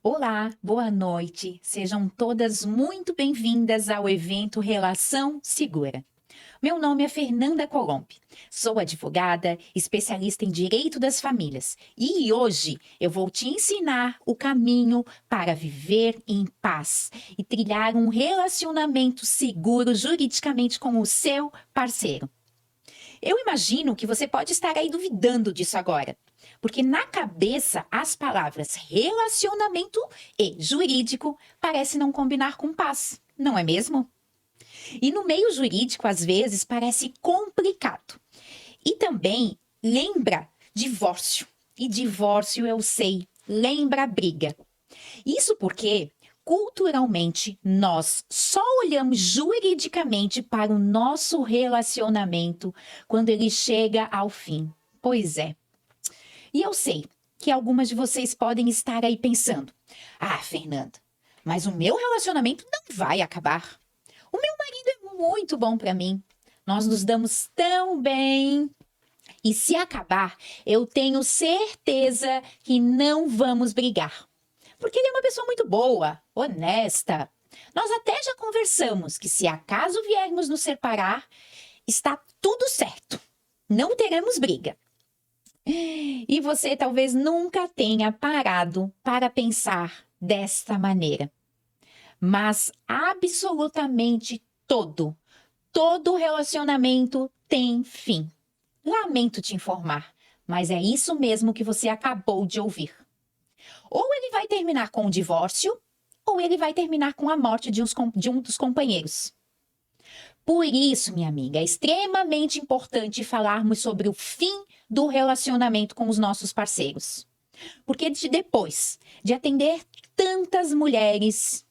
Olá, boa noite. Sejam todas muito bem-vindas ao evento Relação Segura. Meu nome é Fernanda Colombi. Sou advogada, especialista em direito das famílias e hoje eu vou te ensinar o caminho para viver em paz e trilhar um relacionamento seguro juridicamente com o seu parceiro. Eu imagino que você pode estar aí duvidando disso agora, porque na cabeça as palavras relacionamento e jurídico parecem não combinar com paz, não é mesmo? E no meio jurídico, às vezes, parece complicado. E também lembra divórcio. E divórcio, eu sei, lembra briga. Isso porque, culturalmente, nós só olhamos juridicamente para o nosso relacionamento quando ele chega ao fim. Pois é. E eu sei que algumas de vocês podem estar aí pensando: ah, Fernanda, mas o meu relacionamento não vai acabar. O meu marido é muito bom para mim. Nós nos damos tão bem. E se acabar, eu tenho certeza que não vamos brigar. Porque ele é uma pessoa muito boa, honesta. Nós até já conversamos que se acaso viermos nos separar, está tudo certo. Não teremos briga. E você talvez nunca tenha parado para pensar desta maneira. Mas absolutamente todo relacionamento tem fim. Lamento te informar, mas é isso mesmo que você acabou de ouvir. Ou ele vai terminar com o divórcio, ou ele vai terminar com a morte de um dos companheiros. Por isso, minha amiga, é extremamente importante falarmos sobre o fim do relacionamento com os nossos parceiros. Porque depois de atender tantas mulheres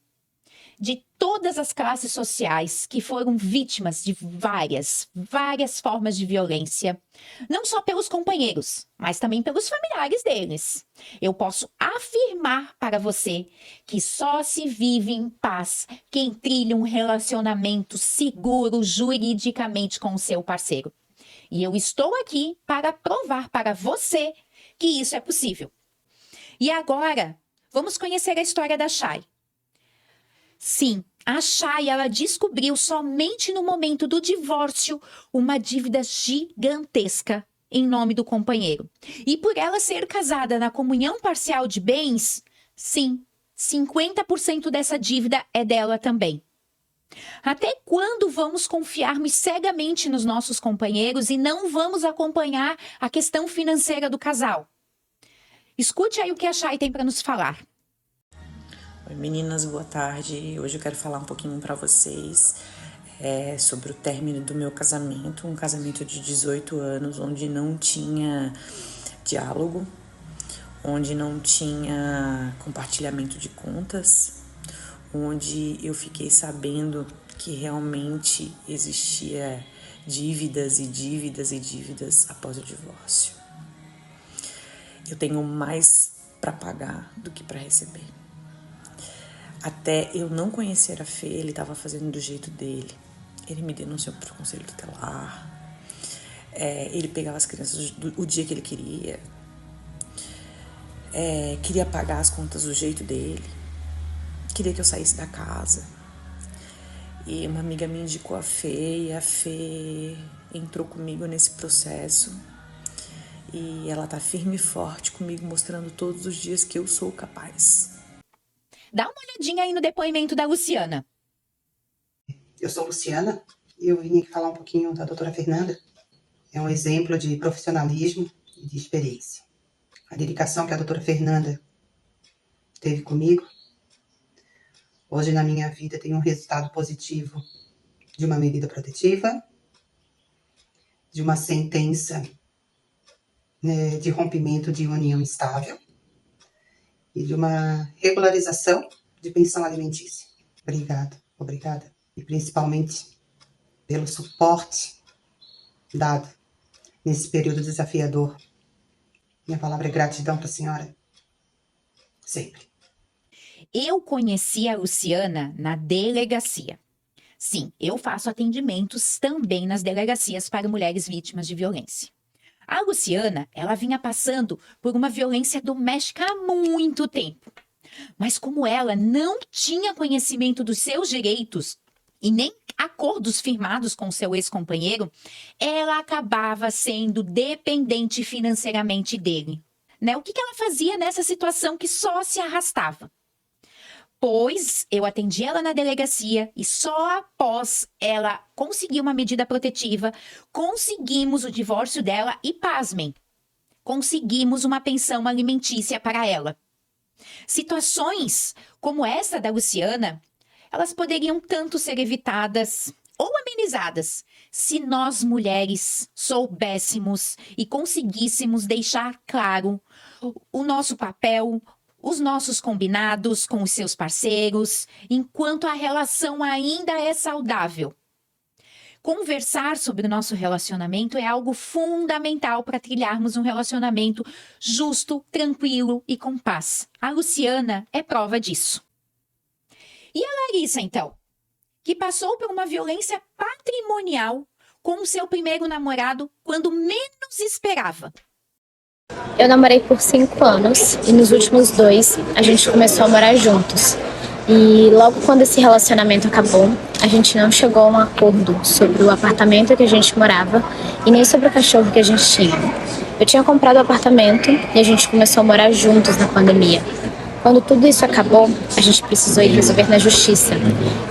de todas as classes sociais que foram vítimas de várias formas de violência, não só pelos companheiros, mas também pelos familiares deles. Eu posso afirmar para você que só se vive em paz quem trilha um relacionamento seguro juridicamente com o seu parceiro. E eu estou aqui para provar para você que isso é possível. E agora, vamos conhecer a história da Chay. Sim, a Chay, ela descobriu somente no momento do divórcio uma dívida gigantesca em nome do companheiro. E por ela ser casada na comunhão parcial de bens, sim, 50% dessa dívida é dela também. Até quando vamos confiarmos cegamente nos nossos companheiros e não vamos acompanhar a questão financeira do casal? Escute aí o que a Chay tem para nos falar. Oi meninas, boa tarde. Hoje eu quero falar um pouquinho para vocês sobre o término do meu casamento, um casamento de 18 anos, onde não tinha diálogo, onde não tinha compartilhamento de contas, onde eu fiquei sabendo que realmente existia dívidas e dívidas e dívidas após o divórcio. Eu tenho mais para pagar do que para receber. Até eu não conhecer a Fê, ele estava fazendo do jeito dele. Ele me denunciou por conselho tutelar. Ele pegava as crianças o dia que ele queria. Queria pagar as contas do jeito dele. Queria que eu saísse da casa. E uma amiga me indicou a Fê, e a Fê entrou comigo nesse processo. E ela tá firme e forte comigo, mostrando todos os dias que eu sou capaz. Dá uma olhadinha aí no depoimento da Luciana. Eu sou Luciana e eu vim aqui falar um pouquinho da doutora Fernanda. É um exemplo de profissionalismo e de experiência. A dedicação que a doutora Fernanda teve comigo, hoje na minha vida tem um resultado positivo de uma medida protetiva, de uma sentença de rompimento de união estável e de uma regularização de pensão alimentícia. Obrigada. E principalmente pelo suporte dado nesse período desafiador. Minha palavra é gratidão para a senhora. Sempre. Eu conheci a Luciana na delegacia. Sim, eu faço atendimentos também nas delegacias para mulheres vítimas de violência. A Luciana, ela vinha passando por uma violência doméstica há muito tempo. Mas como ela não tinha conhecimento dos seus direitos e nem acordos firmados com seu ex-companheiro, ela acabava sendo dependente financeiramente dele. Né? O que ela fazia nessa situação que só se arrastava? Pois eu atendi ela na delegacia e só após ela conseguir uma medida protetiva, conseguimos o divórcio dela e, pasmem, conseguimos uma pensão alimentícia para ela. Situações como essa da Luciana, elas poderiam tanto ser evitadas ou amenizadas se nós mulheres soubéssemos e conseguíssemos deixar claro o nosso papel, os nossos combinados com os seus parceiros, enquanto a relação ainda é saudável. Conversar sobre o nosso relacionamento é algo fundamental para trilharmos um relacionamento justo, tranquilo e com paz. A Luciana é prova disso. E a Larissa, então, que passou por uma violência patrimonial com o seu primeiro namorado quando menos esperava. Eu namorei por 5 anos e nos últimos 2 a gente começou a morar juntos. E logo quando esse relacionamento acabou, a gente não chegou a um acordo sobre o apartamento que a gente morava e nem sobre o cachorro que a gente tinha. Eu tinha comprado o apartamento e a gente começou a morar juntos na pandemia. Quando tudo isso acabou, a gente precisou ir resolver na justiça.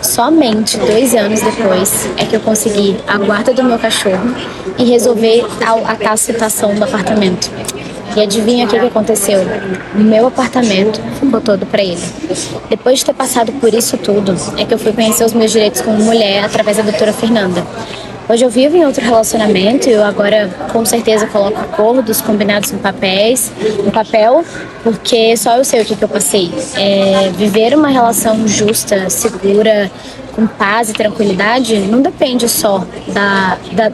Somente 2 anos depois é que eu consegui a guarda do meu cachorro e resolver a tal situação do apartamento. E adivinha o que aconteceu? O meu apartamento ficou todo para ele. Depois de ter passado por isso tudo, é que eu fui conhecer os meus direitos como mulher através da doutora Fernanda. Hoje eu vivo em outro relacionamento e eu agora com certeza coloco acordos combinados no papel, porque só eu sei o que eu passei. Viver uma relação justa, segura, com paz e tranquilidade não depende só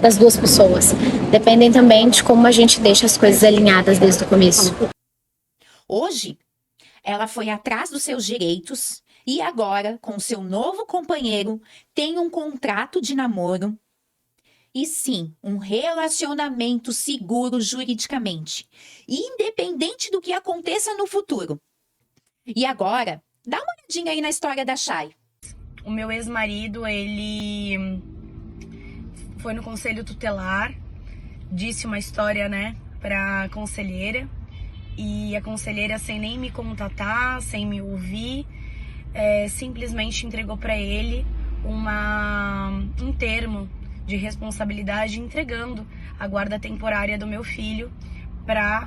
das duas pessoas. Dependem também de como a gente deixa as coisas alinhadas desde o começo. Hoje, ela foi atrás dos seus direitos e agora, com seu novo companheiro, tem um contrato de namoro. E sim, um relacionamento seguro juridicamente, independente do que aconteça no futuro. E agora, dá uma olhadinha aí na história da Chay. O meu ex-marido, ele foi no conselho tutelar, disse uma história, né, pra conselheira, e a conselheira, sem nem me contatar, sem me ouvir, simplesmente entregou pra ele um termo de responsabilidade, entregando a guarda temporária do meu filho para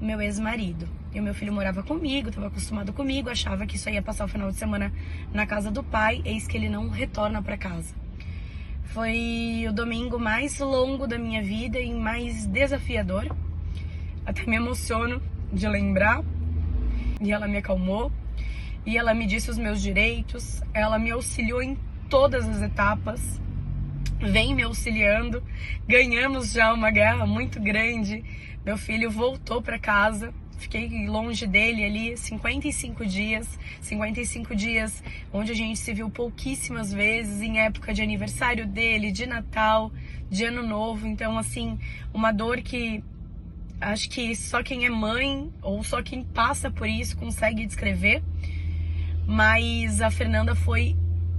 meu ex-marido. E o meu filho morava comigo, estava acostumado comigo, achava que isso ia passar o final de semana na casa do pai, eis que ele não retorna para casa. Foi o domingo mais longo da minha vida e mais desafiador. Até me emociono de lembrar. E ela me acalmou, e ela me disse os meus direitos, ela me auxiliou em todas as etapas, vem me auxiliando. Ganhamos já uma guerra muito grande. Meu filho voltou para casa, fiquei longe dele ali 55 dias onde a gente se viu pouquíssimas vezes, em época de aniversário dele, de Natal, de Ano Novo. Então, assim, uma dor que acho que só quem é mãe ou só quem passa por isso consegue descrever. Mas a Fernanda foi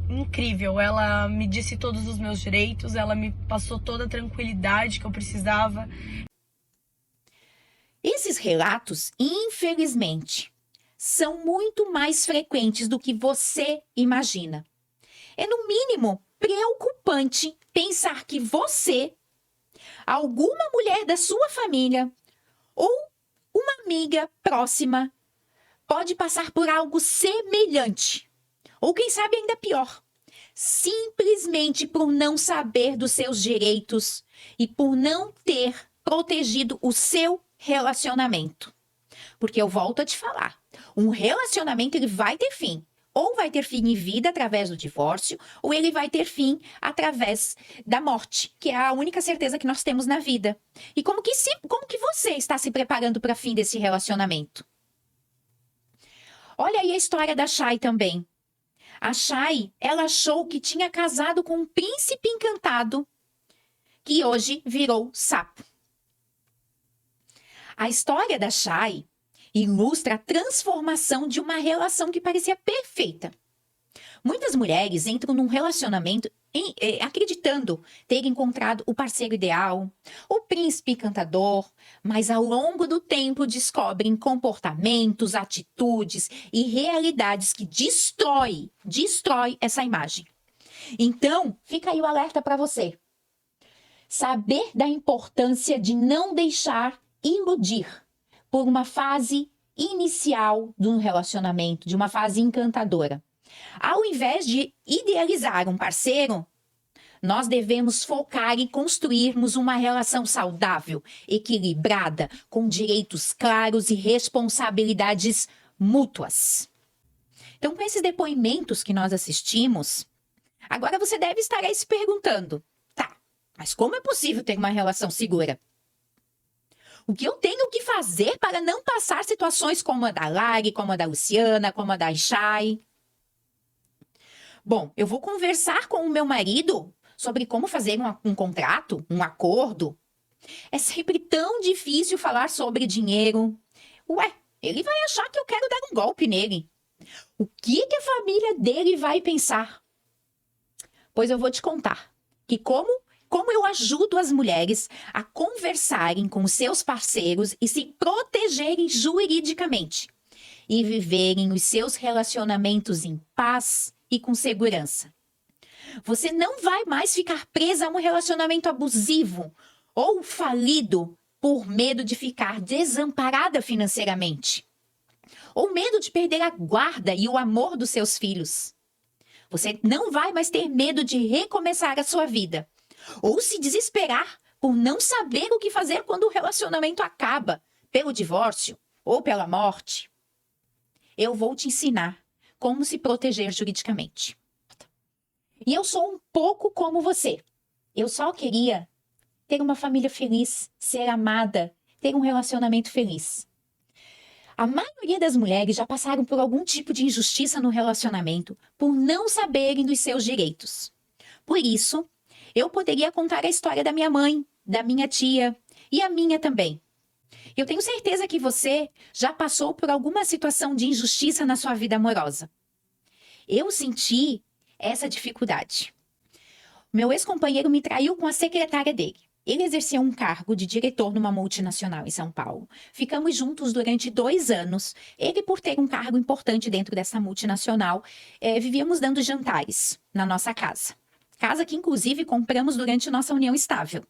incrível, ela me disse todos os meus direitos, ela me passou toda a tranquilidade que eu precisava. Esses relatos, infelizmente, são muito mais frequentes do que você imagina. É, no mínimo, preocupante pensar que você, alguma mulher da sua família ou uma amiga próxima pode passar por algo semelhante. Ou quem sabe ainda pior, simplesmente por não saber dos seus direitos e por não ter protegido o seu relacionamento. Porque eu volto a te falar, um relacionamento ele vai ter fim. Ou vai ter fim em vida através do divórcio, ou ele vai ter fim através da morte, que é a única certeza que nós temos na vida. E como que você está se preparando para o fim desse relacionamento? Olha aí a história da Chay também. A Chay, ela achou que tinha casado com um príncipe encantado, que hoje virou sapo. A história da Chay ilustra a transformação de uma relação que parecia perfeita. Muitas mulheres entram num relacionamento acreditando ter encontrado o parceiro ideal, o príncipe encantador, mas ao longo do tempo descobrem comportamentos, atitudes e realidades que destrói essa imagem. Então, fica aí o alerta para você. Saber da importância de não deixar iludir por uma fase inicial de um relacionamento, de uma fase encantadora. Ao invés de idealizar um parceiro, nós devemos focar em construirmos uma relação saudável, equilibrada, com direitos claros e responsabilidades mútuas. Então, com esses depoimentos que nós assistimos, agora você deve estar aí se perguntando, tá, mas como é possível ter uma relação segura? O que eu tenho que fazer para não passar situações como a da Lari, como a da Luciana, como a da Chay? Bom, eu vou conversar com o meu marido sobre como fazer um contrato, um acordo. É sempre tão difícil falar sobre dinheiro. Ué, ele vai achar que eu quero dar um golpe nele. O que a família dele vai pensar? Pois eu vou te contar que como eu ajudo as mulheres a conversarem com os seus parceiros e se protegerem juridicamente e viverem os seus relacionamentos em paz e com segurança. Você não vai mais ficar presa a um relacionamento abusivo ou falido por medo de ficar desamparada financeiramente, ou medo de perder a guarda e o amor dos seus filhos. Você não vai mais ter medo de recomeçar a sua vida, ou se desesperar por não saber o que fazer quando o relacionamento acaba, pelo divórcio ou pela morte. Eu vou te ensinar como se proteger juridicamente. E eu sou um pouco como você. Eu só queria ter uma família feliz, ser amada, ter um relacionamento feliz. A maioria das mulheres já passaram por algum tipo de injustiça no relacionamento por não saberem dos seus direitos. Por isso, eu poderia contar a história da minha mãe, da minha tia e a minha também. Eu tenho certeza que você já passou por alguma situação de injustiça na sua vida amorosa. Eu senti essa dificuldade. Meu ex-companheiro me traiu com a secretária dele. Ele exercia um cargo de diretor numa multinacional em São Paulo. Ficamos juntos durante 2 anos. Ele, por ter um cargo importante dentro dessa multinacional, vivíamos dando jantares na nossa casa. Casa que, inclusive, compramos durante nossa união estável.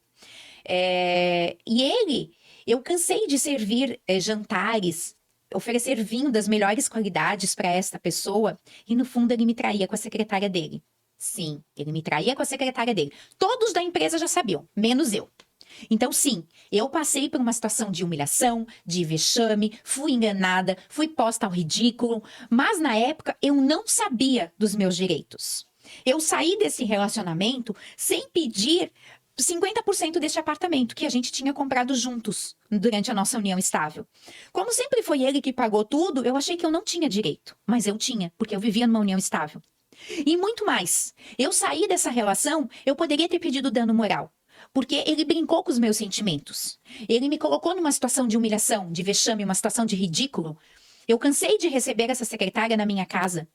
Eu cansei de servir jantares, oferecer vinho das melhores qualidades para esta pessoa, e no fundo ele me traía com a secretária dele. Sim, ele me traía com a secretária dele. Todos da empresa já sabiam, menos eu. Então, sim, eu passei por uma situação de humilhação, de vexame, fui enganada, fui posta ao ridículo, mas na época eu não sabia dos meus direitos. Eu saí desse relacionamento sem pedir 50% deste apartamento que a gente tinha comprado juntos durante a nossa união estável. Como sempre foi ele que pagou tudo, eu achei que eu não tinha direito, mas eu tinha, porque eu vivia numa união estável. E muito mais, eu saí dessa relação, eu poderia ter pedido dano moral, porque ele brincou com os meus sentimentos. Ele me colocou numa situação de humilhação, de vexame, uma situação de ridículo. Eu cansei de receber essa secretária na minha casa.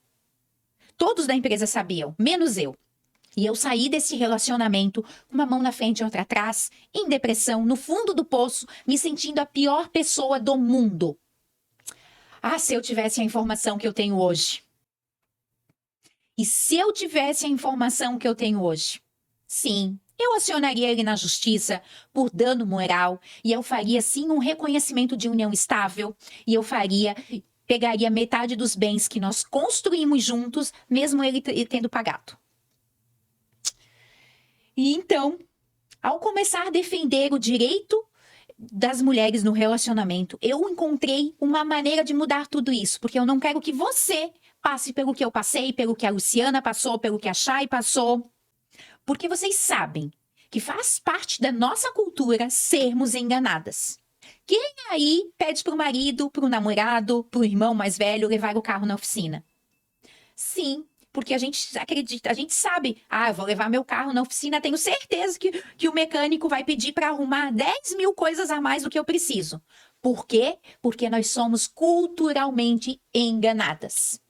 Todos da empresa sabiam, menos eu. E eu saí desse relacionamento com uma mão na frente e outra atrás, em depressão, no fundo do poço, me sentindo a pior pessoa do mundo. Ah, se eu tivesse a informação que eu tenho hoje. E se eu tivesse a informação que eu tenho hoje? Sim, eu acionaria ele na justiça por dano moral e eu faria sim um reconhecimento de união estável e eu pegaria metade dos bens que nós construímos juntos, mesmo ele tendo pagado. E então, ao começar a defender o direito das mulheres no relacionamento, eu encontrei uma maneira de mudar tudo isso, porque eu não quero que você passe pelo que eu passei, pelo que a Luciana passou, pelo que a Chay passou. Porque vocês sabem que faz parte da nossa cultura sermos enganadas. Quem aí pede pro marido, pro namorado, pro irmão mais velho levar o carro na oficina? Sim, porque a gente acredita, a gente sabe, eu vou levar meu carro na oficina, tenho certeza que o mecânico vai pedir para arrumar 10 mil coisas a mais do que eu preciso. Por quê? Porque nós somos culturalmente enganadas.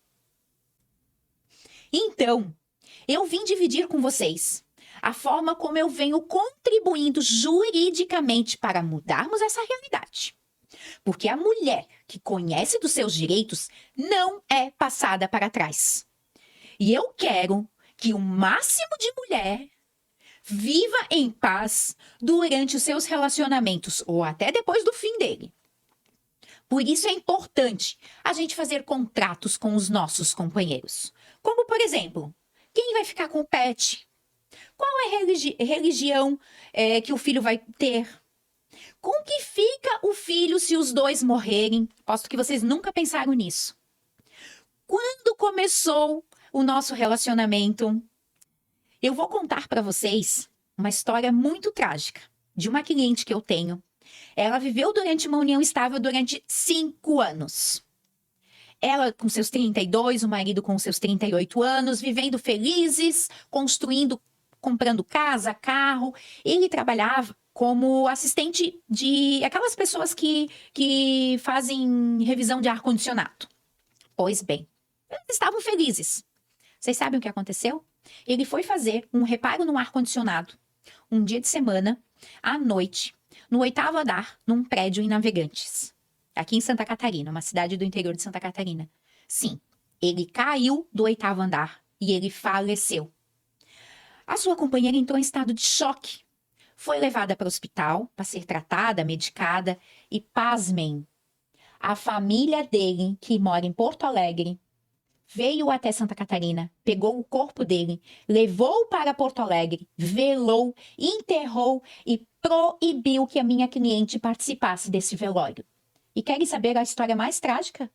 Então, eu vim dividir com vocês a forma como eu venho contribuindo juridicamente para mudarmos essa realidade. Porque a mulher que conhece dos seus direitos não é passada para trás. E eu quero que o máximo de mulher viva em paz durante os seus relacionamentos ou até depois do fim dele. Por isso é importante a gente fazer contratos com os nossos companheiros. Como, por exemplo, quem vai ficar com o pet? Qual é a religião que o filho vai ter? Com que fica o filho se os dois morrerem? Posto que vocês nunca pensaram nisso. Quando começou o nosso relacionamento? Eu vou contar para vocês uma história muito trágica de uma cliente que eu tenho. Ela viveu durante uma união estável durante 5 anos. Ela com seus 32, o marido com seus 38 anos, vivendo felizes, construindo, comprando casa, carro. Ele trabalhava como assistente de aquelas pessoas que fazem revisão de ar-condicionado. Pois bem, eles estavam felizes. Vocês sabem o que aconteceu? Ele foi fazer um reparo no ar-condicionado, um dia de semana, à noite, no 8º andar, num prédio em Navegantes, aqui em Santa Catarina, uma cidade do interior de Santa Catarina. Sim, ele caiu do 8º andar e ele faleceu. A sua companheira entrou em estado de choque. Foi levada para o hospital para ser tratada, medicada e, pasmem, a família dele, que mora em Porto Alegre, veio até Santa Catarina, pegou o corpo dele, levou para Porto Alegre, velou, enterrou e proibiu que a minha cliente participasse desse velório. E querem saber a história mais trágica?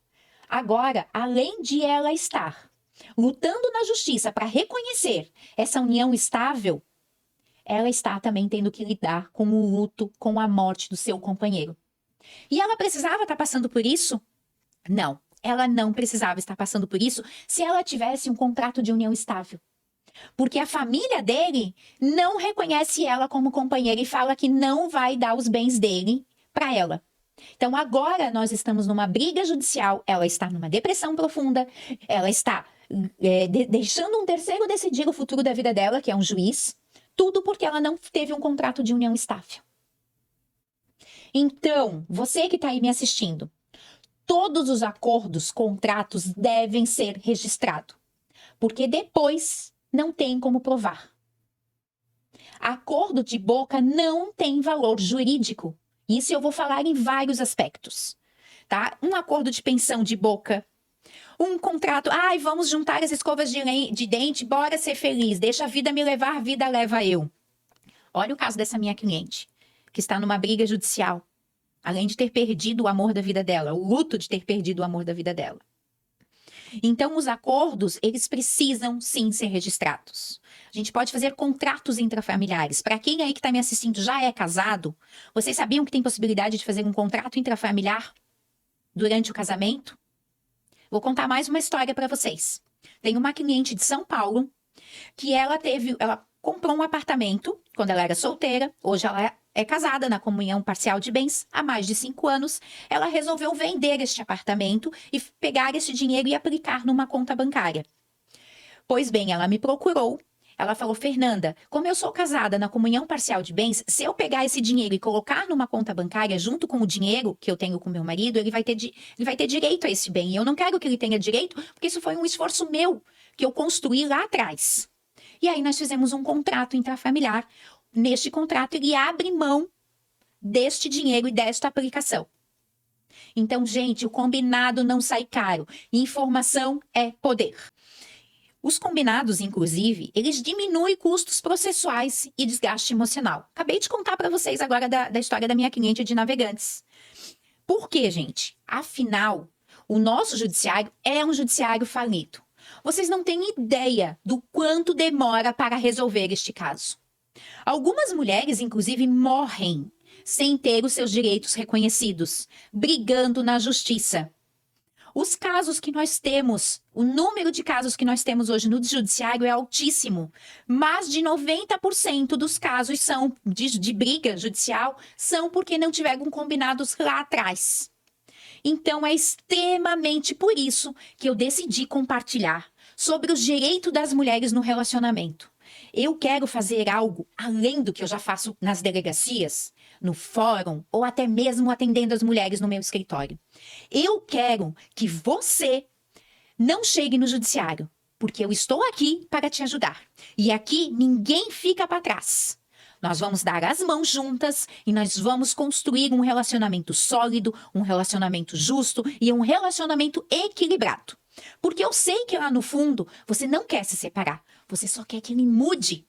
Agora, além de ela estar lutando na justiça para reconhecer essa união estável, ela está também tendo que lidar com o luto, com a morte do seu companheiro. E ela precisava estar passando por isso? Não. Ela não precisava estar passando por isso se ela tivesse um contrato de união estável. Porque a família dele não reconhece ela como companheira e fala que não vai dar os bens dele para ela. Então agora nós estamos numa briga judicial, ela está numa depressão profunda, ela está deixando um terceiro decidir o futuro da vida dela, que é um juiz, tudo porque ela não teve um contrato de união estável. Então, você que está aí me assistindo, todos os acordos, contratos devem ser registrados, porque depois não tem como provar. Acordo de boca não tem valor jurídico. Isso eu vou falar em vários aspectos, tá? Um acordo de pensão de boca, um contrato, vamos juntar as escovas de dente, bora ser feliz, deixa a vida me levar, a vida leva eu. Olha o caso dessa minha cliente, que está numa briga judicial. Além de ter perdido o amor da vida dela, o luto de ter perdido o amor da vida dela. Então, os acordos, eles precisam sim ser registrados. A gente pode fazer contratos intrafamiliares. Para quem aí que está me assistindo já é casado, vocês sabiam que tem possibilidade de fazer um contrato intrafamiliar durante o casamento? Vou contar mais uma história para vocês. Tem uma cliente de São Paulo que ela comprou um apartamento quando ela era solteira, hoje ela é casada na comunhão parcial de bens há mais de 5 anos, ela resolveu vender este apartamento e pegar esse dinheiro e aplicar numa conta bancária. Pois bem, ela me procurou, ela falou, Fernanda, como eu sou casada na comunhão parcial de bens, se eu pegar esse dinheiro e colocar numa conta bancária junto com o dinheiro que eu tenho com meu marido, ele vai ter direito a esse bem. E eu não quero que ele tenha direito, porque isso foi um esforço meu, que eu construí lá atrás. E aí nós fizemos um contrato intrafamiliar. Neste contrato, ele abre mão deste dinheiro e desta aplicação. Então, gente, o combinado não sai caro. Informação é poder. Os combinados, inclusive, eles diminuem custos processuais e desgaste emocional. Acabei de contar para vocês agora da história da minha cliente de Navegantes. Por quê, gente? Afinal, o nosso judiciário é um judiciário falido. Vocês não têm ideia do quanto demora para resolver este caso. Algumas mulheres, inclusive, morrem sem ter os seus direitos reconhecidos, brigando na justiça. Os casos que nós temos, o número de casos que nós temos hoje no judiciário é altíssimo. Mais de 90% dos casos são de briga judicial são porque não tiveram combinados lá atrás. Então, é extremamente por isso que eu decidi compartilhar sobre os direitos das mulheres no relacionamento. Eu quero fazer algo além do que eu já faço nas delegacias, no fórum ou até mesmo atendendo as mulheres no meu escritório. Eu quero que você não chegue no judiciário, porque eu estou aqui para te ajudar. E aqui ninguém fica para trás. Nós vamos dar as mãos juntas e nós vamos construir um relacionamento sólido, um relacionamento justo e um relacionamento equilibrado. Porque eu sei que lá no fundo você não quer se separar, você só quer que ele mude.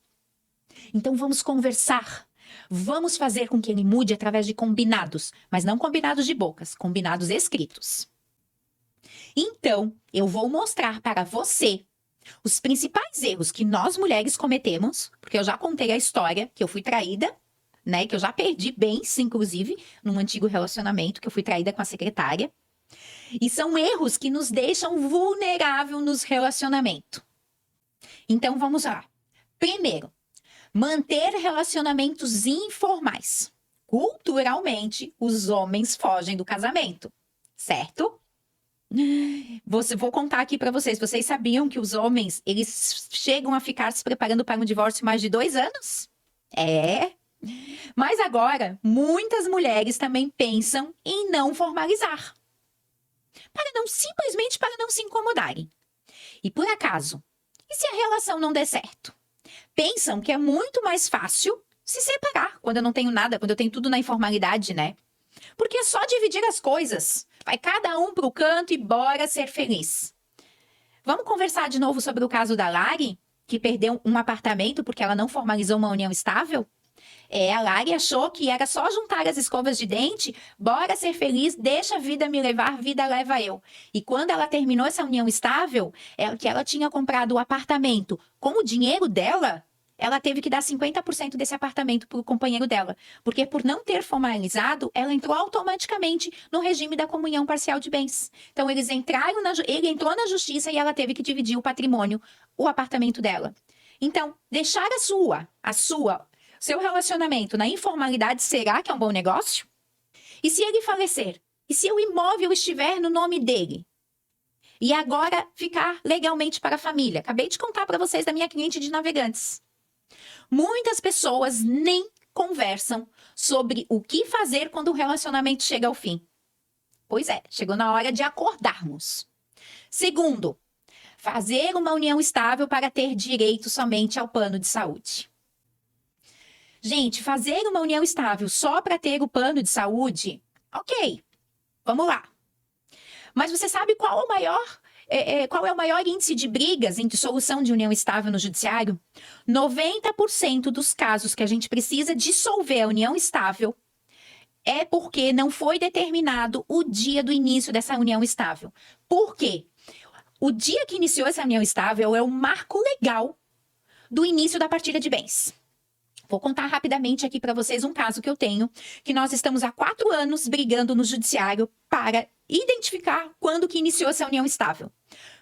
Então vamos conversar. Vamos fazer com que ele mude através de combinados, mas não combinados de bocas, combinados escritos. Então, eu vou mostrar para você os principais erros que nós mulheres cometemos, porque eu já contei a história que eu fui traída, né, que eu já perdi bens, inclusive, num antigo relacionamento, que eu fui traída com a secretária. E são erros que nos deixam vulnerável nos relacionamentos. Então, vamos lá. Primeiro, manter relacionamentos informais. Culturalmente, os homens fogem do casamento, certo? Vou contar aqui para vocês. Vocês sabiam que os homens, eles chegam a ficar se preparando para um divórcio mais de 2 anos? É. Mas agora, muitas mulheres também pensam em não formalizar. Simplesmente para não se incomodarem. E por acaso, e se a relação não der certo? Pensam que é muito mais fácil se separar quando eu não tenho nada, quando eu tenho tudo na informalidade, né? Porque é só dividir as coisas. Vai cada um pro canto e bora ser feliz. Vamos conversar de novo sobre o caso da Lari, que perdeu um apartamento porque ela não formalizou uma união estável? A Lari achou que era só juntar as escovas de dente, bora ser feliz, deixa a vida me levar, vida leva eu. E quando ela terminou essa união estável, que ela tinha comprado o apartamento com o dinheiro dela, ela teve que dar 50% desse apartamento para o companheiro dela. Porque por não ter formalizado, ela entrou automaticamente no regime da comunhão parcial de bens. Então, ele entrou na justiça e ela teve que dividir o patrimônio, o apartamento dela. Então, deixar seu relacionamento na informalidade, será que é um bom negócio? E se ele falecer? E se o imóvel estiver no nome dele? E agora ficar legalmente para a família? Acabei de contar para vocês da minha cliente de Navegantes. Muitas pessoas nem conversam sobre o que fazer quando o relacionamento chega ao fim. Pois é, chegou na hora de acordarmos. Segundo, fazer uma união estável para ter direito somente ao plano de saúde. Gente, fazer uma união estável só para ter o plano de saúde, ok, vamos lá. Mas você sabe qual é o maior índice de brigas em dissolução de união estável no judiciário? 90% dos casos que a gente precisa dissolver a união estável é porque não foi determinado o dia do início dessa união estável. Por quê? O dia que iniciou essa união estável é o marco legal do início da partilha de bens. Vou contar rapidamente aqui para vocês um caso que eu tenho, que nós estamos há 4 anos brigando no judiciário para identificar quando que iniciou essa união estável.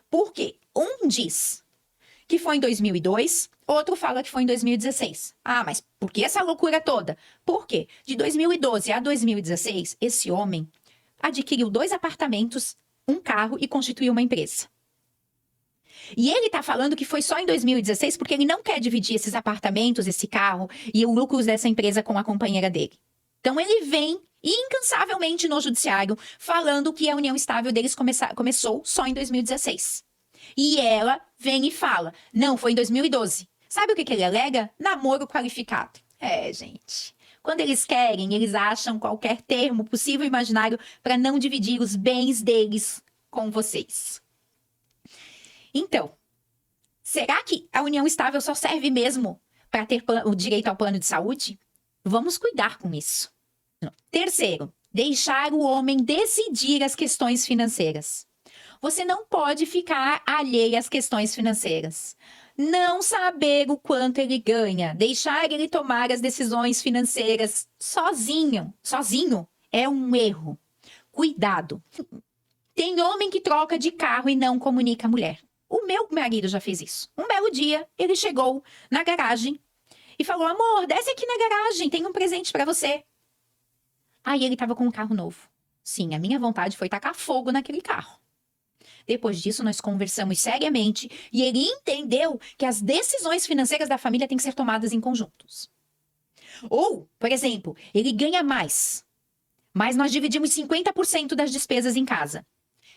Por quê? Um diz que foi em 2002, outro fala que foi em 2016. Ah, mas por que essa loucura toda? Por quê? De 2012 a 2016, esse homem adquiriu 2 apartamentos, um carro e constituiu uma empresa. E ele está falando que foi só em 2016 porque ele não quer dividir esses apartamentos, esse carro e os lucros dessa empresa com a companheira dele. Então ele vem incansavelmente no judiciário falando que a união estável deles começou só em 2016. E ela vem e fala, não, foi em 2012. Sabe o que ele alega? Namoro qualificado. Gente, quando eles querem, eles acham qualquer termo possível e imaginário para não dividir os bens deles com vocês. Então, será que a união estável só serve mesmo para ter o direito ao plano de saúde? Vamos cuidar com isso. Terceiro, deixar o homem decidir as questões financeiras. Você não pode ficar alheio às questões financeiras. Não saber o quanto ele ganha, deixar ele tomar as decisões financeiras sozinho é um erro. Cuidado. Tem homem que troca de carro e não comunica a mulher. O meu marido já fez isso. Um belo dia, ele chegou na garagem e falou: amor, desce aqui na garagem, tem um presente pra você. Aí ele tava com um carro novo. Sim, a minha vontade foi tacar fogo naquele carro. Depois disso, nós conversamos seriamente e ele entendeu que as decisões financeiras da família têm que ser tomadas em conjuntos. Ou, por exemplo, ele ganha mais, mas nós dividimos 50% das despesas em casa.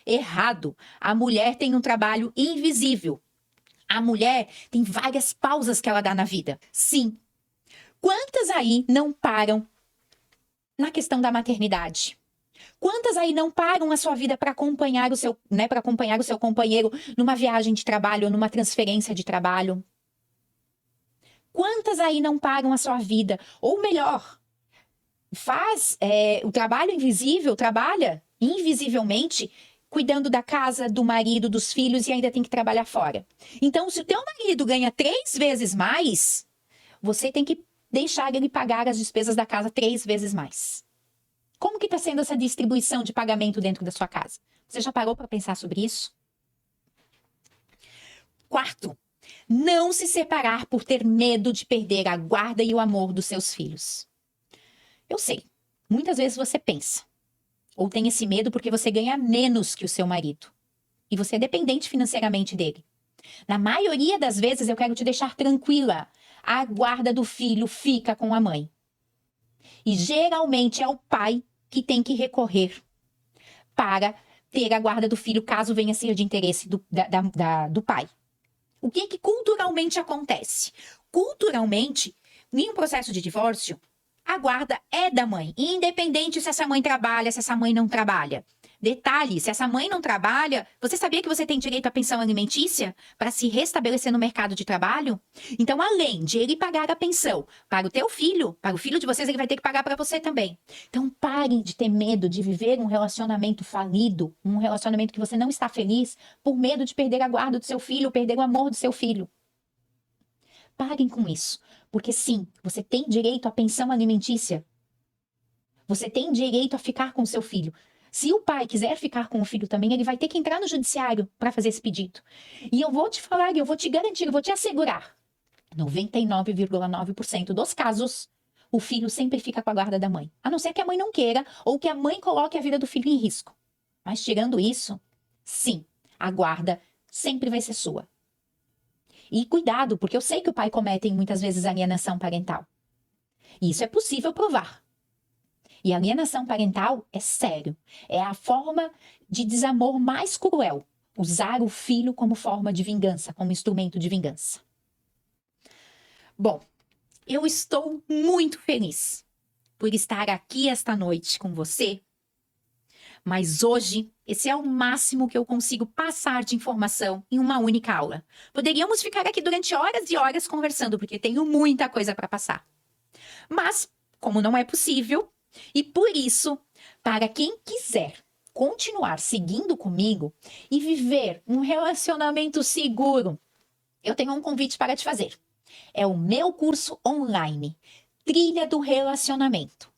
Errado. A mulher tem um trabalho invisível. A mulher tem várias pausas que ela dá na vida. Sim. Quantas aí não param na questão da maternidade? Quantas aí não param a sua vida para acompanhar o seu, para acompanhar o seu companheiro numa viagem de trabalho ou numa transferência de trabalho? Quantas aí não param a sua vida? Ou melhor, faz o trabalho invisível, trabalha invisivelmente, cuidando da casa, do marido, dos filhos e ainda tem que trabalhar fora. Então, se o teu marido ganha 3 vezes mais, você tem que deixar ele pagar as despesas da casa 3 vezes mais. Como que está sendo essa distribuição de pagamento dentro da sua casa? Você já parou para pensar sobre isso? Quarto, não se separar por ter medo de perder a guarda e o amor dos seus filhos. Eu sei, muitas vezes você pensa, ou tem esse medo porque você ganha menos que o seu marido. E você é dependente financeiramente dele. Na maioria das vezes, eu quero te deixar tranquila. A guarda do filho fica com a mãe. E geralmente é o pai que tem que recorrer para ter a guarda do filho, caso venha a ser de interesse do pai. O que culturalmente acontece? Culturalmente, em um processo de divórcio, a guarda é da mãe, independente se essa mãe trabalha, se essa mãe não trabalha. Detalhe, se essa mãe não trabalha, você sabia que você tem direito à pensão alimentícia para se restabelecer no mercado de trabalho? Então, além de ele pagar a pensão para o teu filho, para o filho de vocês, ele vai ter que pagar para você também. Então, parem de ter medo de viver um relacionamento falido, um relacionamento que você não está feliz, por medo de perder a guarda do seu filho, perder o amor do seu filho. Parem com isso, porque sim, você tem direito à pensão alimentícia. Você tem direito a ficar com o seu filho. Se o pai quiser ficar com o filho também, ele vai ter que entrar no judiciário para fazer esse pedido. E eu vou te falar, eu vou te garantir, eu vou te assegurar, 99,9% dos casos, o filho sempre fica com a guarda da mãe. A não ser que a mãe não queira ou que a mãe coloque a vida do filho em risco. Mas tirando isso, sim, a guarda sempre vai ser sua. E cuidado, porque eu sei que o pai comete muitas vezes alienação parental. E isso é possível provar. E alienação parental é sério. É a forma de desamor mais cruel. Usar o filho como forma de vingança, como instrumento de vingança. Bom, eu estou muito feliz por estar aqui esta noite com você. Mas hoje, esse é o máximo que eu consigo passar de informação em uma única aula. Poderíamos ficar aqui durante horas e horas conversando, porque tenho muita coisa para passar. Mas, como não é possível, e por isso, para quem quiser continuar seguindo comigo e viver um relacionamento seguro, eu tenho um convite para te fazer. É o meu curso online, Trilha do Relacionamento,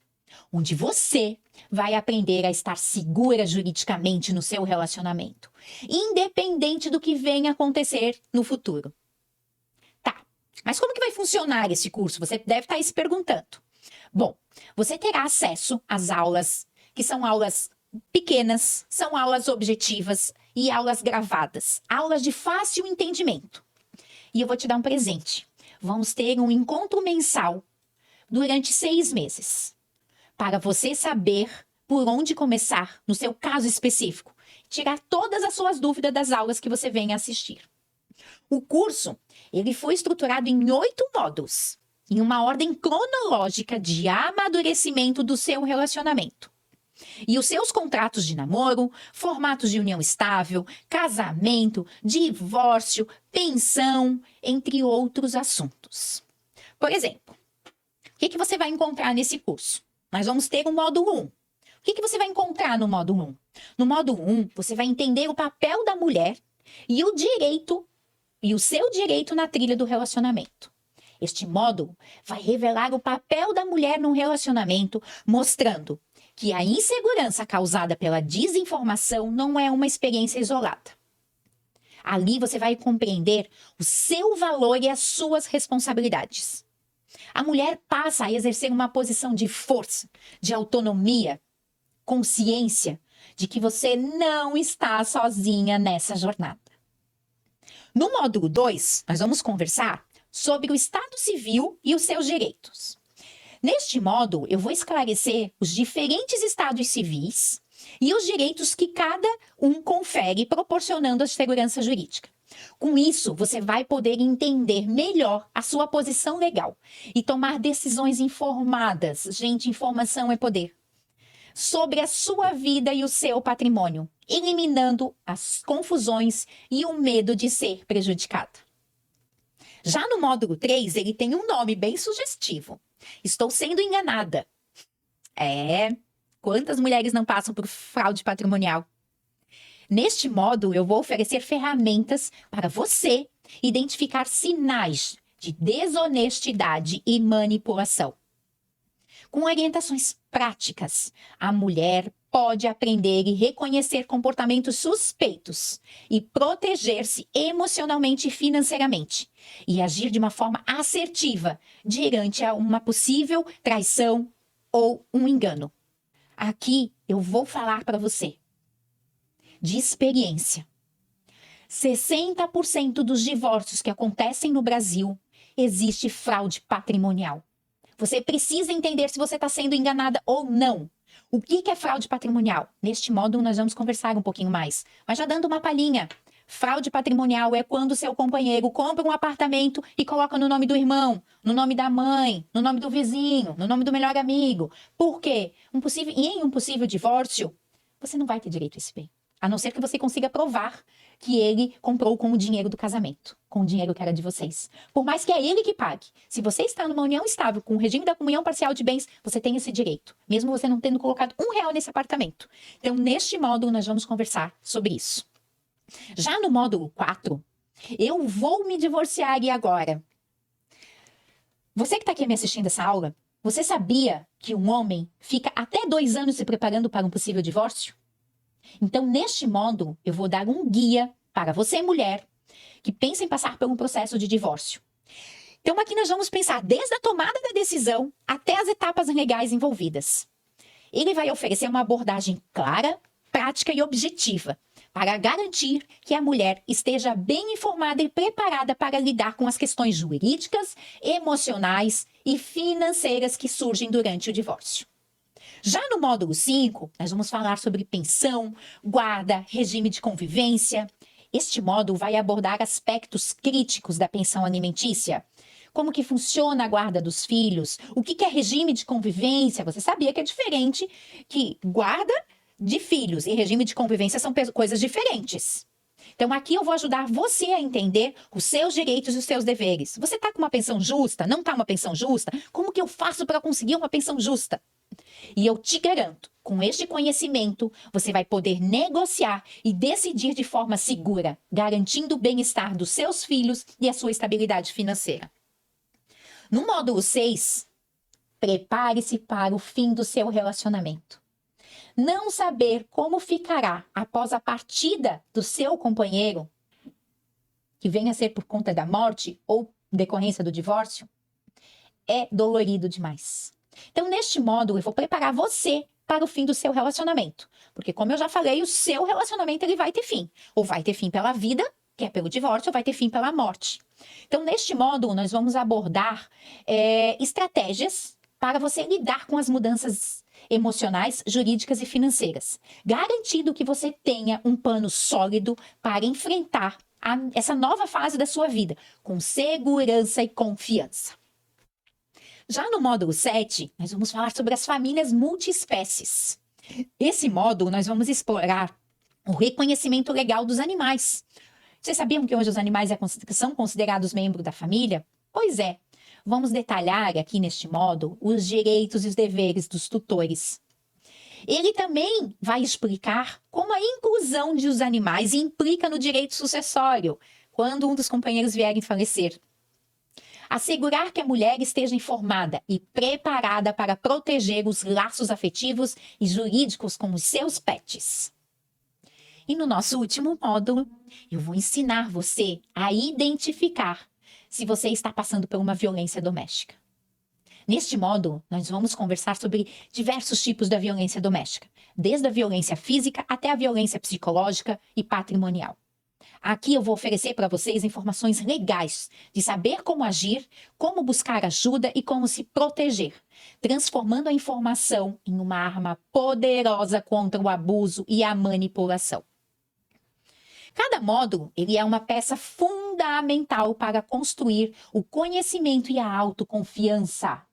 onde você vai aprender a estar segura juridicamente no seu relacionamento, independente do que venha acontecer no futuro. Tá, mas como que vai funcionar esse curso? Você deve estar se perguntando. Bom, você terá acesso às aulas, que são aulas pequenas, são aulas objetivas e aulas gravadas, aulas de fácil entendimento. E eu vou te dar um presente. Vamos ter um encontro mensal durante 6 meses, para você saber por onde começar no seu caso específico, tirar todas as suas dúvidas das aulas que você venha assistir. O curso, ele foi estruturado em 8 módulos, em uma ordem cronológica de amadurecimento do seu relacionamento. E os seus contratos de namoro, formatos de união estável, casamento, divórcio, pensão, entre outros assuntos. Por exemplo, o que você vai encontrar nesse curso? Nós vamos ter o módulo 1. O que você vai encontrar no módulo 1? No módulo 1, você vai entender o papel da mulher e o direito, e o seu direito na trilha do relacionamento. Este módulo vai revelar o papel da mulher num relacionamento, mostrando que a insegurança causada pela desinformação não é uma experiência isolada. Ali você vai compreender o seu valor e as suas responsabilidades. A mulher passa a exercer uma posição de força, de autonomia, consciência de que você não está sozinha nessa jornada. No módulo 2, nós vamos conversar sobre o Estado Civil e os seus direitos. Neste módulo, eu vou esclarecer os diferentes estados civis e os direitos que cada um confere, proporcionando a segurança jurídica. Com isso, você vai poder entender melhor a sua posição legal e tomar decisões informadas. Gente, informação é poder. Sobre a sua vida e o seu patrimônio, eliminando as confusões e o medo de ser prejudicada. Já no módulo 3, ele tem um nome bem sugestivo. Estou sendo enganada. Quantas mulheres não passam por fraude patrimonial? Neste módulo, eu vou oferecer ferramentas para você identificar sinais de desonestidade e manipulação. Com orientações práticas, a mulher pode aprender e reconhecer comportamentos suspeitos e proteger-se emocionalmente e financeiramente e agir de uma forma assertiva diante a uma possível traição ou um engano. Aqui eu vou falar para você de experiência. 60% dos divórcios que acontecem no Brasil existe fraude patrimonial. Você precisa entender se você está sendo enganada ou não. O que é fraude patrimonial? Neste módulo nós vamos conversar um pouquinho mais. Mas já dando uma palhinha. Fraude patrimonial é quando seu companheiro compra um apartamento e coloca no nome do irmão, no nome da mãe, no nome do vizinho, no nome do melhor amigo. Por quê? Em um possível divórcio, você não vai ter direito a esse bem. A não ser que você consiga provar que ele comprou com o dinheiro do casamento, com o dinheiro que era de vocês. Por mais que é ele que pague. Se você está numa união estável, com o regime da comunhão parcial de bens, você tem esse direito, mesmo você não tendo colocado R$1 nesse apartamento. Então, neste módulo, nós vamos conversar sobre isso. Já no módulo 4, eu vou me divorciar e agora? Você que está aqui me assistindo essa aula, você sabia que um homem fica até 2 anos se preparando para um possível divórcio? Então, neste módulo, eu vou dar um guia para você, mulher, que pensa em passar por um processo de divórcio. Então, aqui nós vamos pensar desde a tomada da decisão até as etapas legais envolvidas. Ele vai oferecer uma abordagem clara, prática e objetiva para garantir que a mulher esteja bem informada e preparada para lidar com as questões jurídicas, emocionais e financeiras que surgem durante o divórcio. Já no módulo 5, nós vamos falar sobre pensão, guarda, regime de convivência. Este módulo vai abordar aspectos críticos da pensão alimentícia. Como que funciona a guarda dos filhos? O que é regime de convivência? Você sabia que é diferente, que guarda de filhos e regime de convivência são coisas diferentes. Então, aqui eu vou ajudar você a entender os seus direitos e os seus deveres. Você está com uma pensão justa? Não está uma pensão justa? Como que eu faço para conseguir uma pensão justa? E eu te garanto, com este conhecimento, você vai poder negociar e decidir de forma segura, garantindo o bem-estar dos seus filhos e a sua estabilidade financeira. No módulo 6, prepare-se para o fim do seu relacionamento. Não saber como ficará após a partida do seu companheiro, que venha a ser por conta da morte ou decorrência do divórcio, é dolorido demais. Então, neste módulo, eu vou preparar você para o fim do seu relacionamento. Porque, como eu já falei, o seu relacionamento ele vai ter fim. Ou vai ter fim pela vida, que é pelo divórcio, ou vai ter fim pela morte. Então, neste módulo, nós vamos abordar estratégias para você lidar com as mudanças emocionais, jurídicas e financeiras, garantindo que você tenha um pano sólido para enfrentar essa nova fase da sua vida, com segurança e confiança. Já no módulo 7, nós vamos falar sobre as famílias multiespécies. Esse módulo, nós vamos explorar o reconhecimento legal dos animais. Vocês sabiam que hoje os animais são considerados membros da família? Pois é. Vamos detalhar aqui neste módulo os direitos e os deveres dos tutores. Ele também vai explicar como a inclusão dos animais implica no direito sucessório, quando um dos companheiros vier a falecer. Assegurar que a mulher esteja informada e preparada para proteger os laços afetivos e jurídicos com os seus pets. E no nosso último módulo, eu vou ensinar você a identificar se você está passando por uma violência doméstica. Neste módulo, nós vamos conversar sobre diversos tipos da violência doméstica, desde a violência física até a violência psicológica e patrimonial. Aqui eu vou oferecer para vocês informações legais de saber como agir, como buscar ajuda e como se proteger, transformando a informação em uma arma poderosa contra o abuso e a manipulação. Cada módulo ele é uma peça fundamental para construir o conhecimento e a autoconfiança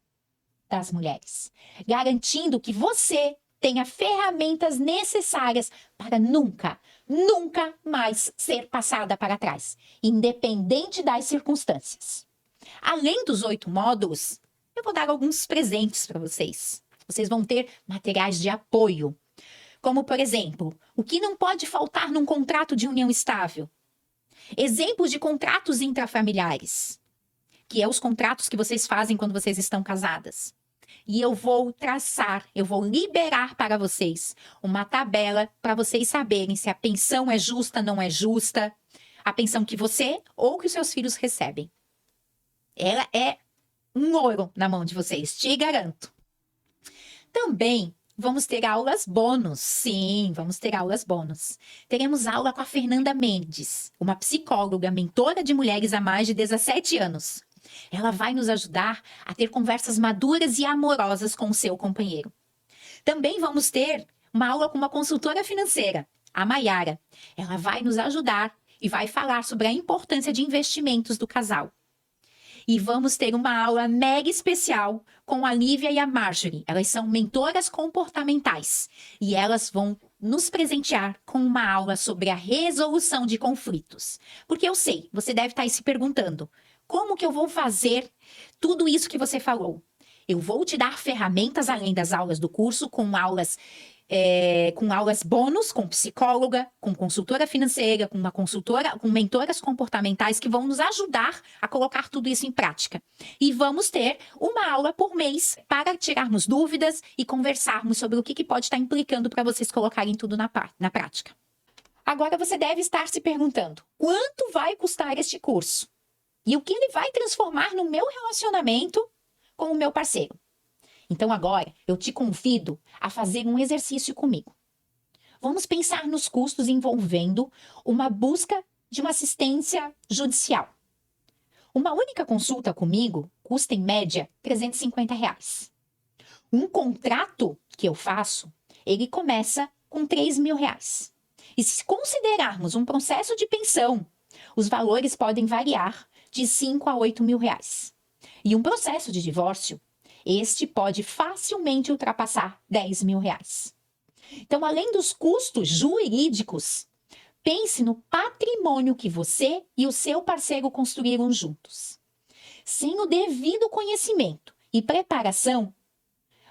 das mulheres, garantindo que você tenha ferramentas necessárias para nunca mais ser passada para trás, independente das circunstâncias. Além dos 8 módulos, eu vou dar alguns presentes para vocês. Vocês vão ter materiais de apoio, como, por exemplo, o que não pode faltar num contrato de união estável. Exemplos de contratos intrafamiliares, que é os contratos que vocês fazem quando vocês estão casadas. E eu vou liberar para vocês uma tabela para vocês saberem se a pensão é justa, não é justa, a pensão que você ou que os seus filhos recebem. Ela é um ouro na mão de vocês, te garanto. Também vamos ter aulas bônus. Sim, vamos ter aulas bônus. Teremos aula com a Fernanda Mendes, uma psicóloga, mentora de mulheres há mais de 17 anos. Ela vai nos ajudar a ter conversas maduras e amorosas com o seu companheiro. Também vamos ter uma aula com uma consultora financeira, a Maiara. Ela vai nos ajudar e vai falar sobre a importância de investimentos do casal. E vamos ter uma aula mega especial com a Lívia e a Marjorie. Elas são mentoras comportamentais e elas vão nos presentear com uma aula sobre a resolução de conflitos. Porque eu sei, você deve estar aí se perguntando, como que eu vou fazer tudo isso que você falou? Eu vou te dar ferramentas além das aulas do curso, com aulas bônus, com psicóloga, com consultora financeira, com mentoras comportamentais que vão nos ajudar a colocar tudo isso em prática. E vamos ter uma aula por mês para tirarmos dúvidas e conversarmos sobre o que pode estar implicando para vocês colocarem tudo na prática. Agora você deve estar se perguntando, quanto vai custar este curso? E o que ele vai transformar no meu relacionamento com o meu parceiro? Então agora eu te convido a fazer um exercício comigo. Vamos pensar nos custos envolvendo uma busca de uma assistência judicial. Uma única consulta comigo custa em média R$350. Um contrato que eu faço, ele começa com R$3.000. E se considerarmos um processo de pensão, os valores podem variar de R$5.000 a R$8.000. E um processo de divórcio, este pode facilmente ultrapassar R$10.000. Então, além dos custos jurídicos, pense no patrimônio que você e o seu parceiro construíram juntos. Sem o devido conhecimento e preparação,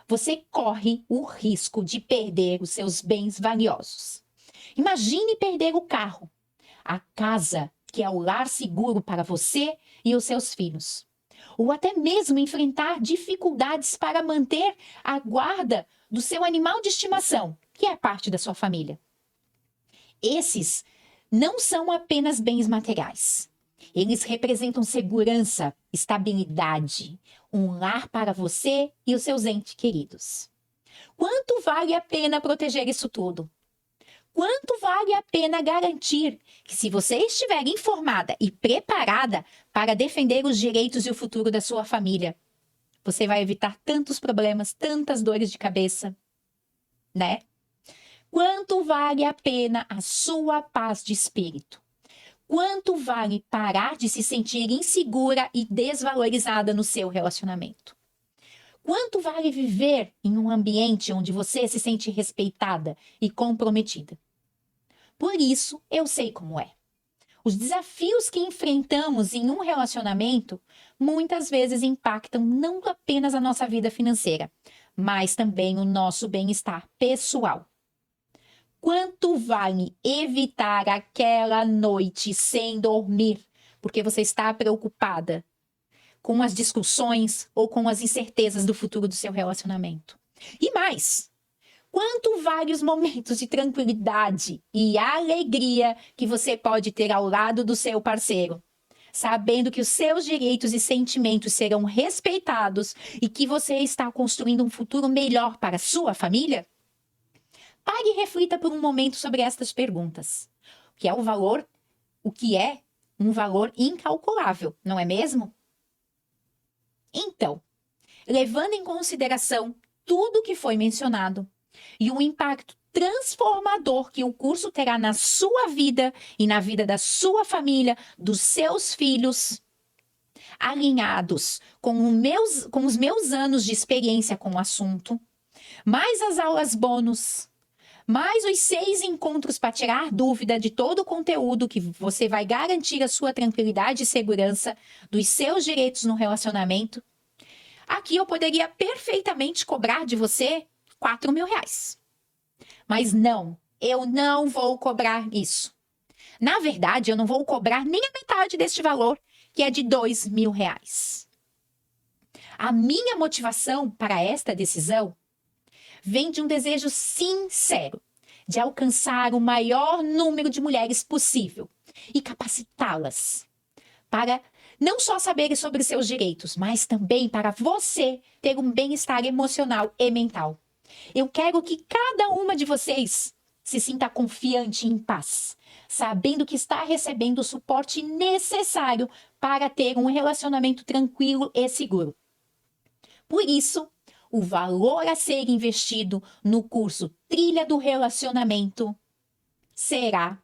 você corre o risco de perder os seus bens valiosos. Imagine perder o carro, a casa, que é o lar seguro para você e os seus filhos. Ou até mesmo enfrentar dificuldades para manter a guarda do seu animal de estimação, que é parte da sua família. Esses não são apenas bens materiais. Eles representam segurança, estabilidade, um lar para você e os seus entes queridos. Quanto vale a pena proteger isso tudo? Quanto vale a pena garantir que, se você estiver informada e preparada para defender os direitos e o futuro da sua família, você vai evitar tantos problemas, tantas dores de cabeça, né? Quanto vale a pena a sua paz de espírito? Quanto vale parar de se sentir insegura e desvalorizada no seu relacionamento? Quanto vale viver em um ambiente onde você se sente respeitada e comprometida? Por isso, eu sei como é. Os desafios que enfrentamos em um relacionamento muitas vezes impactam não apenas a nossa vida financeira, mas também o nosso bem-estar pessoal. Quanto vale evitar aquela noite sem dormir, porque você está preocupada com as discussões ou com as incertezas do futuro do seu relacionamento. E mais, quanto vários momentos de tranquilidade e alegria que você pode ter ao lado do seu parceiro, sabendo que os seus direitos e sentimentos serão respeitados e que você está construindo um futuro melhor para a sua família? Pare e reflita por um momento sobre estas perguntas. O que é um valor incalculável, não é mesmo? Então, levando em consideração tudo o que foi mencionado e o impacto transformador que o curso terá na sua vida e na vida da sua família, dos seus filhos, alinhados com os meus anos de experiência com o assunto, mais as aulas bônus, mais os 6 encontros para tirar dúvida de todo o conteúdo que você vai garantir a sua tranquilidade e segurança dos seus direitos no relacionamento. Aqui eu poderia perfeitamente cobrar de você R$4.000. Mas não, eu não vou cobrar isso. Na verdade, eu não vou cobrar nem a metade deste valor, que é de R$2.000. A minha motivação para esta decisão vem de um desejo sincero de alcançar o maior número de mulheres possível e capacitá-las para não só saberem sobre seus direitos, mas também para você ter um bem-estar emocional e mental. Eu quero que cada uma de vocês se sinta confiante e em paz, sabendo que está recebendo o suporte necessário para ter um relacionamento tranquilo e seguro. Por isso, o valor a ser investido no curso Trilha do Relacionamento será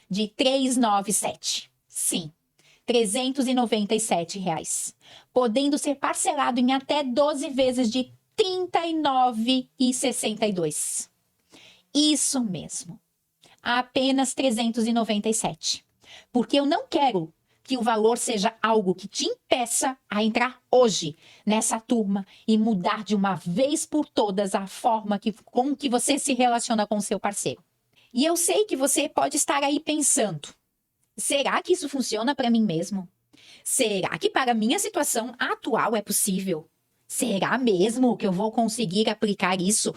de R$397. Sim, R$397, podendo ser parcelado em até 12 vezes de R$39,62. Isso mesmo, apenas R$397, porque eu não quero que o valor seja algo que te impeça a entrar hoje nessa turma e mudar de uma vez por todas a forma com que você se relaciona com o seu parceiro. E eu sei que você pode estar aí pensando, será que isso funciona para mim mesmo? Será que para a minha situação atual é possível? Será mesmo que eu vou conseguir aplicar isso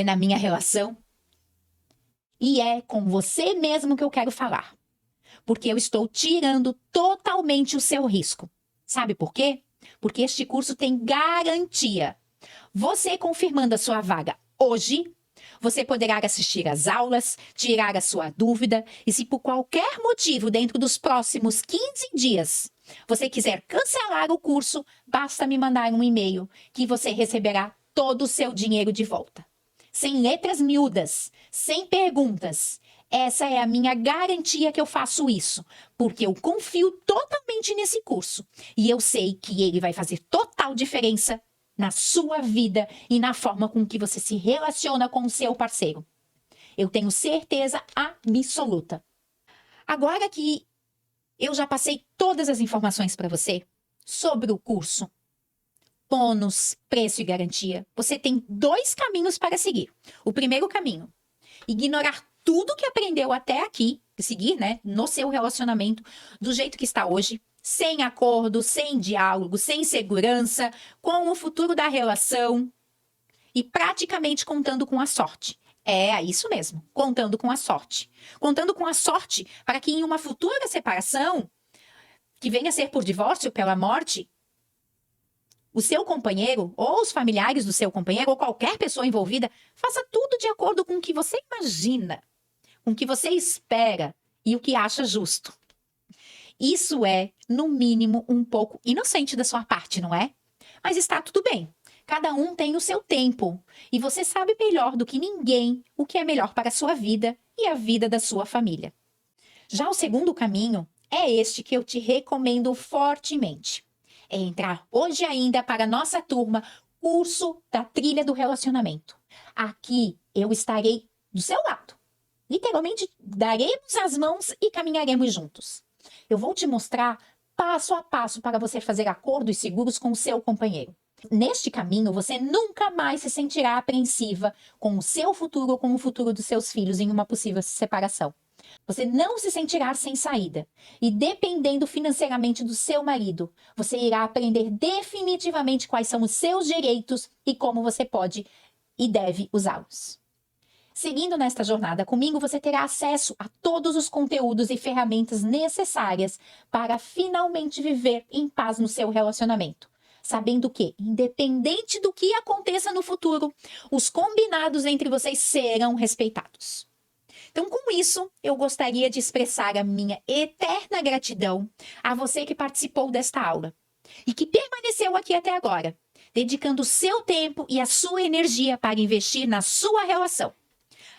na minha relação? E é com você mesmo que eu quero falar. Porque eu estou tirando totalmente o seu risco. Sabe por quê? Porque este curso tem garantia. Você confirmando a sua vaga hoje, você poderá assistir às aulas, tirar a sua dúvida e se por qualquer motivo dentro dos próximos 15 dias você quiser cancelar o curso, basta me mandar um e-mail que você receberá todo o seu dinheiro de volta. Sem letras miúdas, sem perguntas. Essa é a minha garantia que eu faço isso, porque eu confio totalmente nesse curso e eu sei que ele vai fazer total diferença na sua vida e na forma com que você se relaciona com o seu parceiro. Eu tenho certeza absoluta. Agora que eu já passei todas as informações para você sobre o curso, bônus, preço e garantia, você tem 2 caminhos para seguir. O primeiro caminho, ignorar tudo que aprendeu até aqui, seguir, no seu relacionamento, do jeito que está hoje, sem acordo, sem diálogo, sem segurança, com o futuro da relação e praticamente contando com a sorte. É isso mesmo, contando com a sorte. Contando com a sorte para que em uma futura separação, que venha a ser por divórcio, pela morte, o seu companheiro, ou os familiares do seu companheiro, ou qualquer pessoa envolvida, faça tudo de acordo com o que você imagina, com o que você espera e o que acha justo. Isso é, no mínimo, um pouco inocente da sua parte, não é? Mas está tudo bem. Cada um tem o seu tempo. E você sabe melhor do que ninguém o que é melhor para a sua vida e a vida da sua família. Já o segundo caminho é este que eu te recomendo fortemente. É entrar hoje ainda para a nossa turma, curso da Trilha do Relacionamento. Aqui eu estarei do seu lado. Literalmente, daremos as mãos e caminharemos juntos. Eu vou te mostrar passo a passo para você fazer acordos seguros com o seu companheiro. Neste caminho, você nunca mais se sentirá apreensiva com o seu futuro ou com o futuro dos seus filhos em uma possível separação. Você não se sentirá sem saída. E dependendo financeiramente do seu marido, você irá aprender definitivamente quais são os seus direitos e como você pode e deve usá-los. Seguindo nesta jornada comigo, você terá acesso a todos os conteúdos e ferramentas necessárias para finalmente viver em paz no seu relacionamento. Sabendo que, independente do que aconteça no futuro, os combinados entre vocês serão respeitados. Então, com isso, eu gostaria de expressar a minha eterna gratidão a você que participou desta aula e que permaneceu aqui até agora, dedicando o seu tempo e a sua energia para investir na sua relação.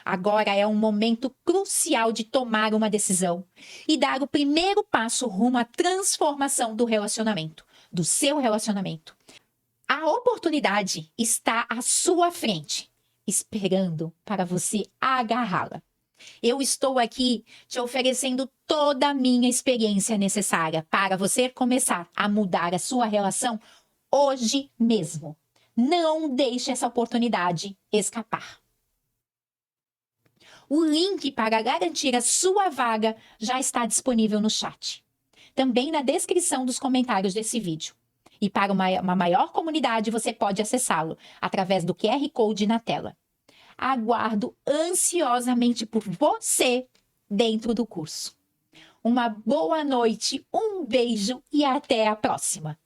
Agora é um momento crucial de tomar uma decisão e dar o primeiro passo rumo à transformação do relacionamento, do seu relacionamento. A oportunidade está à sua frente, esperando para você agarrá-la. Eu estou aqui te oferecendo toda a minha experiência necessária para você começar a mudar a sua relação hoje mesmo. Não deixe essa oportunidade escapar. O link para garantir a sua vaga já está disponível no chat. Também na descrição dos comentários desse vídeo. E para uma maior comunidade, você pode acessá-lo através do QR Code na tela. Aguardo ansiosamente por você dentro do curso. Uma boa noite, um beijo e até a próxima!